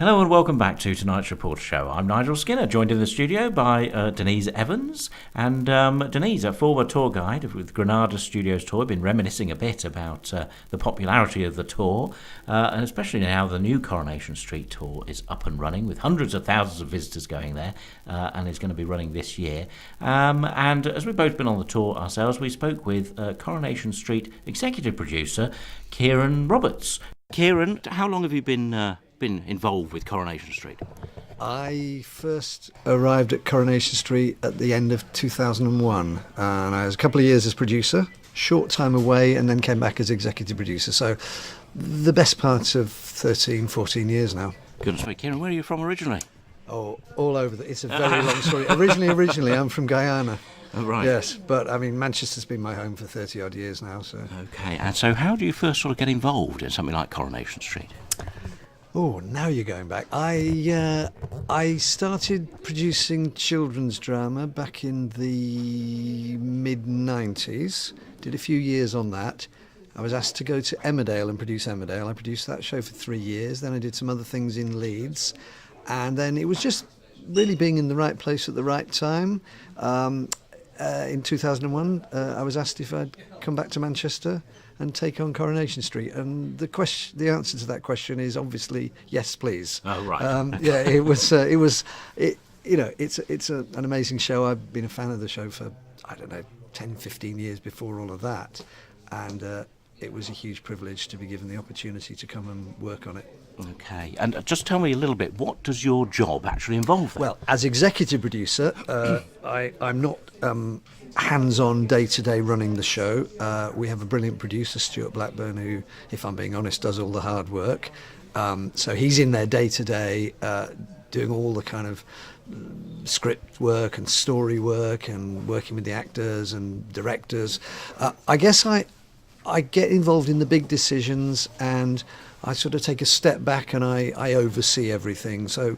Hello and welcome back to tonight's Reporter Show. I'm Nigel Skinner, joined in the studio by Denise Evans. And Denise, a former tour guide with Granada Studios tour, been reminiscing a bit about the popularity of the tour, and especially now the new Coronation Street tour is up and running with hundreds of thousands of visitors going there, and is going to be running this year. And as we've both been on the tour ourselves, we spoke with Coronation Street executive producer Kieran Roberts. Kieran, how long have you been involved with Coronation Street? I first arrived at Coronation Street at the end of 2001, and I was a couple of years as producer, short time away, and then came back as executive producer. So the best part of 13, 14 years now. Goodness me, Kieran, where are you from originally? Oh, all over. It's a very long story. Originally, I'm from Guyana. Oh, right. Yes, but I mean, Manchester's been my home for 30 odd years now. So. Okay, and so how do you first sort of get involved in something like Coronation Street? Oh, now you're going back. I started producing children's drama back in the mid-90s. Did a few years on that. I was asked to go to Emmerdale and produce Emmerdale. I produced that show for 3 years. Then I did some other things in Leeds. And then it was just really being in the right place at the right time. In 2001, I was asked if I'd come back to Manchester and take on Coronation Street, and the answer to that question is obviously yes, please. Oh, right. Yeah, it's an amazing show. I've been a fan of the show for 10, 15 years before all of that, and it was a huge privilege to be given the opportunity to come and work on it. Okay, and just tell me a little bit, what does your job actually involve then? Well, as executive producer, I'm not hands-on day-to-day running the show. We have a brilliant producer, Stuart Blackburn, who, if I'm being honest, does all the hard work. So he's in there day-to-day, doing all the kind of script work and story work and working with the actors and directors. I guess I get involved in the big decisions, and I sort of take a step back and I oversee everything. So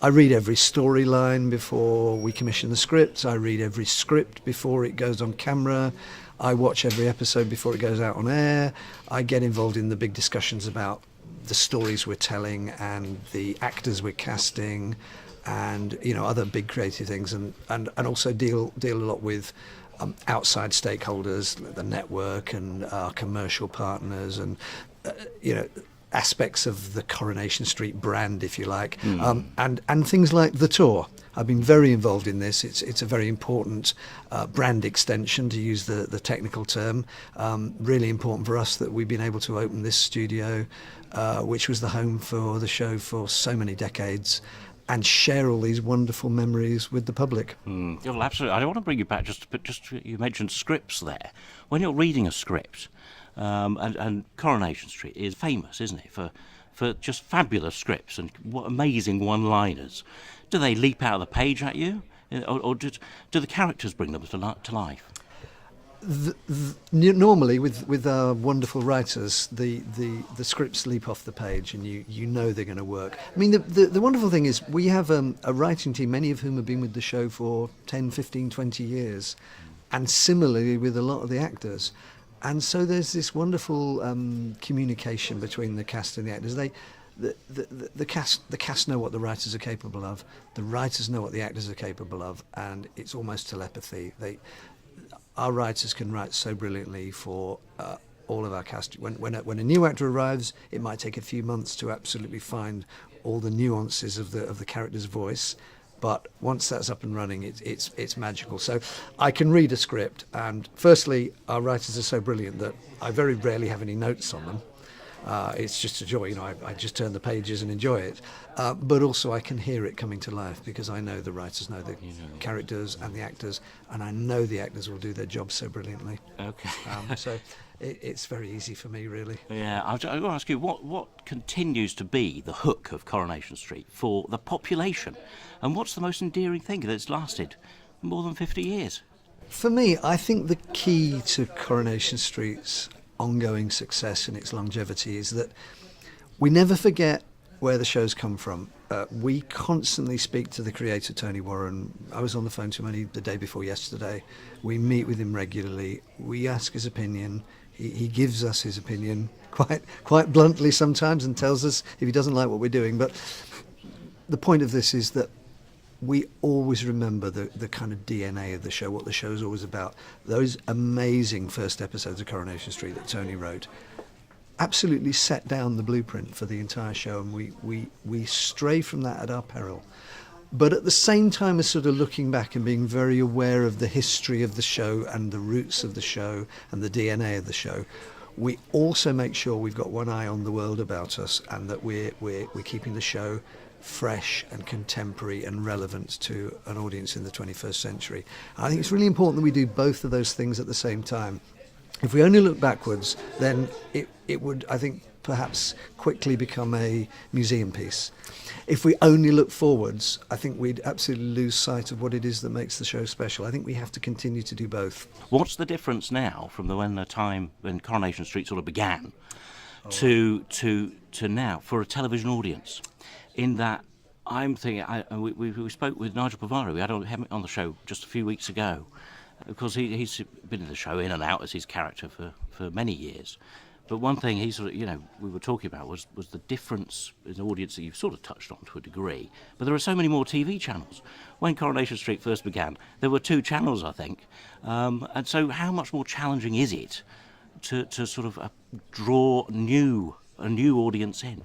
I read every storyline before we commission the scripts. I read every script before it goes on camera. I watch every episode before it goes out on air. I get involved in the big discussions about the stories we're telling and the actors we're casting, and other big creative things, and also deal a lot with outside stakeholders, the network and our commercial partners, and aspects of the Coronation Street brand, if you like, and things like the tour. I've been very involved in this. It's a very important brand extension, to use the technical term. Really important for us that we've been able to open this studio, which was the home for the show for so many decades, and share all these wonderful memories with the public. Well, absolutely. I don't want to bring you back, just you mentioned scripts there. When you're reading a script, and Coronation Street is famous, isn't it, for just fabulous scripts and what amazing one-liners. Do they leap out of the page at you, or do the characters bring them to life? Normally, with our wonderful writers, the scripts leap off the page, and you know they're going to work. I mean, the wonderful thing is we have a writing team, many of whom have been with the show for 10, 15, 20 years, and similarly with a lot of the actors. And so there's this wonderful communication between the cast and the actors. The cast know what the writers are capable of. The writers know what the actors are capable of, and it's almost telepathy. Our writers can write so brilliantly for all of our cast. When a new actor arrives, it might take a few months to absolutely find all the nuances of the character's voice. But once that's up and running, it's magical. So I can read a script, and firstly, our writers are so brilliant that I very rarely have any notes on them. It's just a joy, I just turn the pages and enjoy it. But also I can hear it coming to life, because I know the writers know the characters and the actors, and I know the actors will do their job so brilliantly. Okay. So it's very easy for me, really. Yeah, I've got to ask you, what continues to be the hook of Coronation Street for the population? And what's the most endearing thing that's lasted more than 50 years? For me, I think the key to Coronation Street's ongoing success and its longevity is that we never forget where the show's come from. We constantly speak to the creator, Tony Warren. I was on the phone to him only the day before yesterday. We meet with him regularly. We ask his opinion. He gives us his opinion quite bluntly sometimes, and tells us if he doesn't like what we're doing. But the point of this is that we always remember the kind of DNA of the show, what the show's always about. Those amazing first episodes of Coronation Street that Tony wrote absolutely set down the blueprint for the entire show, and we stray from that at our peril. But at the same time as sort of looking back and being very aware of the history of the show and the roots of the show and the DNA of the show, we also make sure we've got one eye on the world about us, and that we're keeping the show fresh and contemporary and relevant to an audience in the 21st century. I think it's really important that we do both of those things at the same time. If we only look backwards, then it would, I think, perhaps quickly become a museum piece. If we only look forwards, I think we'd absolutely lose sight of what it is that makes the show special. I think we have to continue to do both. What's the difference now from the time when Coronation Street sort of began to now for a television audience? In that, I'm thinking, we spoke with Nigel Pavaro, we had him on the show just a few weeks ago, because he's been in the show in and out as his character for many years. But one thing he sort of, we were talking about was the difference in the audience that you've sort of touched on to a degree. But there are so many more TV channels. When Coronation Street first began, there were 2 channels, I think. And so how much more challenging is it to sort of draw a new audience in?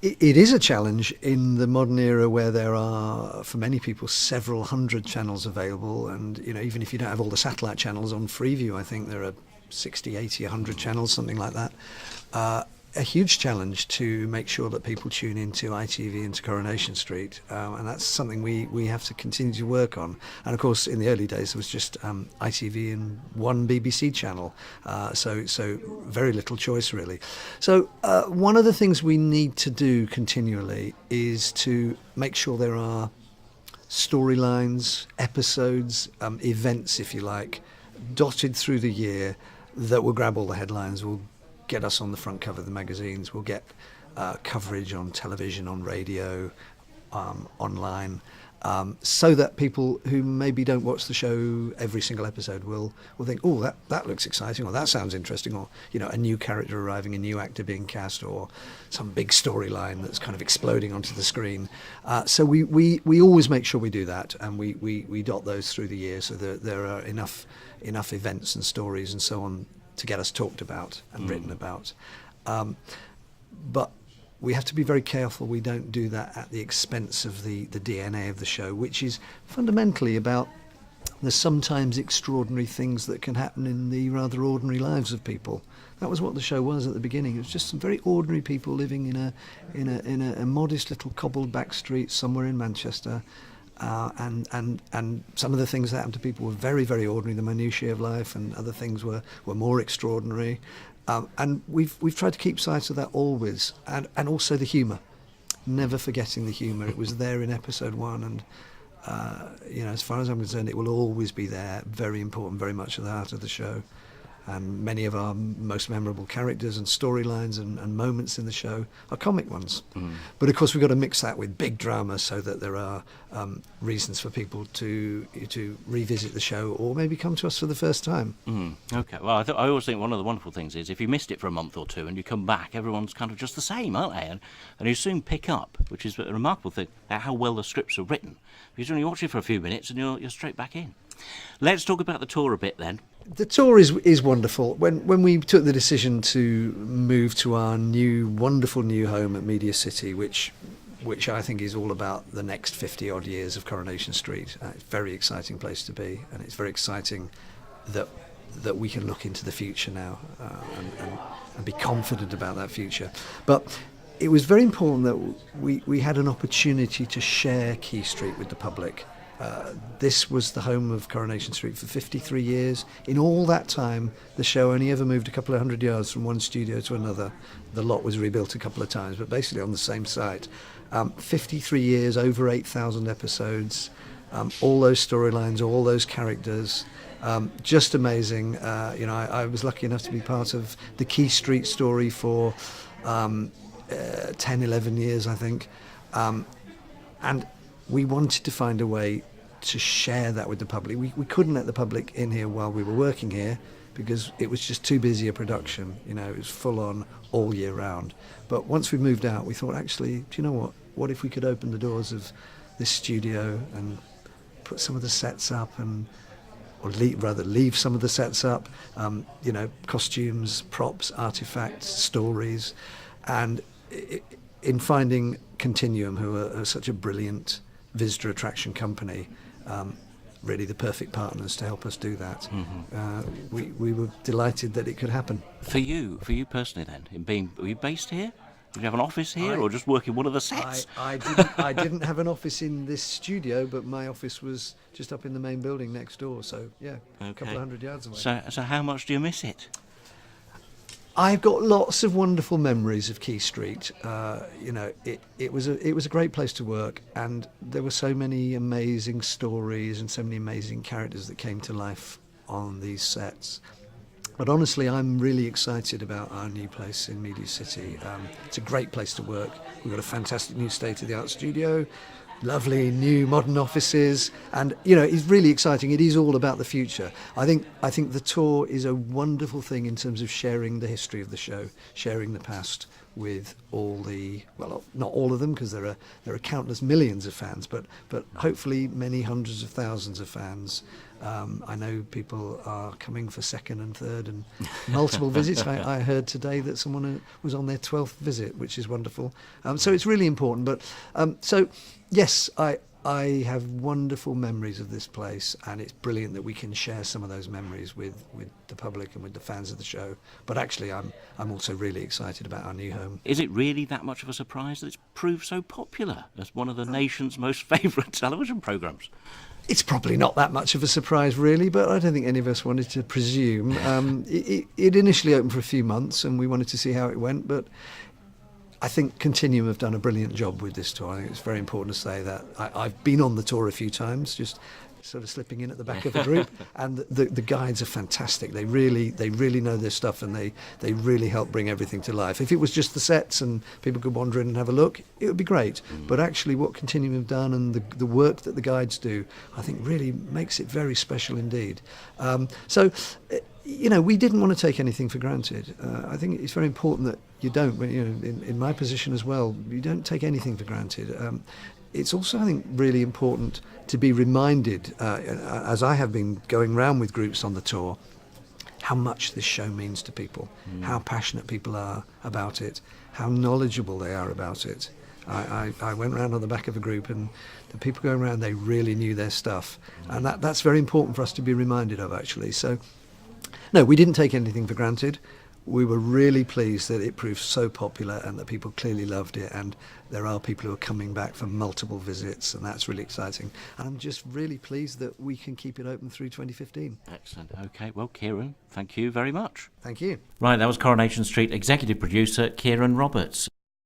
It is a challenge in the modern era where there are, for many people, several hundred channels available. And, even if you don't have all the satellite channels on Freeview, I think there are 60, 80, 100 channels, something like that. A huge challenge to make sure that people tune into ITV and to Coronation Street, and that's something we have to continue to work on. And of course, in the early days, there was just ITV and one BBC channel, so very little choice really. So one of the things we need to do continually is to make sure there are storylines, episodes, events, if you like, dotted through the year that will grab all the headlines, will get us on the front cover of the magazines, we'll get coverage on television, on radio, online, so that people who maybe don't watch the show every single episode will think, oh, that looks exciting, or that sounds interesting, or a new character arriving, a new actor being cast, or some big storyline that's kind of exploding onto the screen. So we always make sure we do that, and we dot those through the year so that there are enough events and stories and so on to get us talked about and written about. But we have to be very careful we don't do that at the expense of the DNA of the show, which is fundamentally about the sometimes extraordinary things that can happen in the rather ordinary lives of people. That was what the show was at the beginning. It was just some very ordinary people living in a modest little cobbled back street somewhere in Manchester. And some of the things that happened to people were very, very ordinary, the minutiae of life, and other things were more extraordinary. And we've tried to keep sight of that always, and also the humour, never forgetting the humour. It was there in episode 1, and as far as I'm concerned, it will always be there. Very important, very much at the heart of the show. And many of our most memorable characters and storylines and moments in the show are comic ones. But of course we've got to mix that with big drama so that there are reasons for people to revisit the show or maybe come to us for the first time. Okay, well I always think one of the wonderful things is if you missed it for a month or two and you come back, everyone's kind of just the same, aren't they? And you soon pick up, which is a remarkable thing, how well the scripts are written. Because you only watch it for a few minutes and you're straight back in. Let's talk about the tour a bit then. The tour is wonderful. When we took the decision to move to our wonderful new home at Media City, which I think is all about the next 50 odd years of Coronation Street, it's a very exciting place to be, and it's very exciting that we can look into the future now and be confident about that future. But it was very important that we had an opportunity to share Quay Street with the public. This was the home of Coronation Street for 53 years. In all that time, the show only ever moved a couple of hundred yards from one studio to another. The lot was rebuilt a couple of times, but basically on the same site. 53 years, over 8,000 episodes, all those storylines, all those characters, just amazing. I was lucky enough to be part of the Quay Street story for 10, 11 years, I think. And we wanted to find a way to share that with the public. We couldn't let the public in here while we were working here because it was just too busy a production. It was full on all year round. But once we moved out, we thought, actually, do you know what? what if we could open the doors of this studio and put some of the sets up or leave some of the sets up, costumes, props, artifacts, stories, and in finding Continuum, who are such a brilliant visitor attraction company, really the perfect partners to help us do that. We were delighted that it could happen. For you personally then, were you based here? Did you have an office here, or just work in one of the sets? I didn't have an office in this studio, but my office was just up in the main building next door, so yeah, a couple of 100 yards away. So how much do you miss it? I've got lots of wonderful memories of Key Street. It was a great place to work, and there were so many amazing stories and so many amazing characters that came to life on these sets. But honestly, I'm really excited about our new place in Media City. It's a great place to work. We've got a fantastic new state-of-the-art studio, lovely new modern offices, and it's really exciting. It is all about the future. I think the tour is a wonderful thing in terms of sharing the history of the show, sharing the past with not all of them, because there are countless millions of fans, but hopefully many hundreds of thousands of fans. I know people are coming for second and third and multiple visits. I heard today that someone was on their 12th visit, which is wonderful. So it's really important. But so yes, I have wonderful memories of this place, and it's brilliant that we can share some of those memories with the public and with the fans of the show. But actually, I'm also really excited about our new home. Is it really that much of a surprise that it's proved so popular as one of the nation's most favourite television programmes? It's probably not that much of a surprise, really, but I don't think any of us wanted to presume. It initially opened for a few months, and we wanted to see how it went, but I think Continuum have done a brilliant job with this tour. I think it's very important to say that. I've been on the tour a few times, just sort of slipping in at the back of the group, and the guides are fantastic. They really know their stuff, and they really help bring everything to life. If it was just the sets and people could wander in and have a look, it would be great. But actually what Continuum have done and the work that the guides do, I think really makes it very special indeed. We didn't want to take anything for granted. I think it's very important that you don't, in my position as well, you don't take anything for granted. It's also, I think, really important to be reminded, as I have been going round with groups on the tour, how much this show means to people, how passionate people are about it, how knowledgeable they are about it. I went round on the back of a group, and the people going around, they really knew their stuff. And that's very important for us to be reminded of, actually. So, no, we didn't take anything for granted. We were really pleased that it proved so popular and that people clearly loved it, and there are people who are coming back for multiple visits, and that's really exciting. And I'm just really pleased that we can keep it open through 2015. Excellent. OK, well, Kieran, thank you very much. Thank you. Right, that was Coronation Street executive producer Kieran Roberts.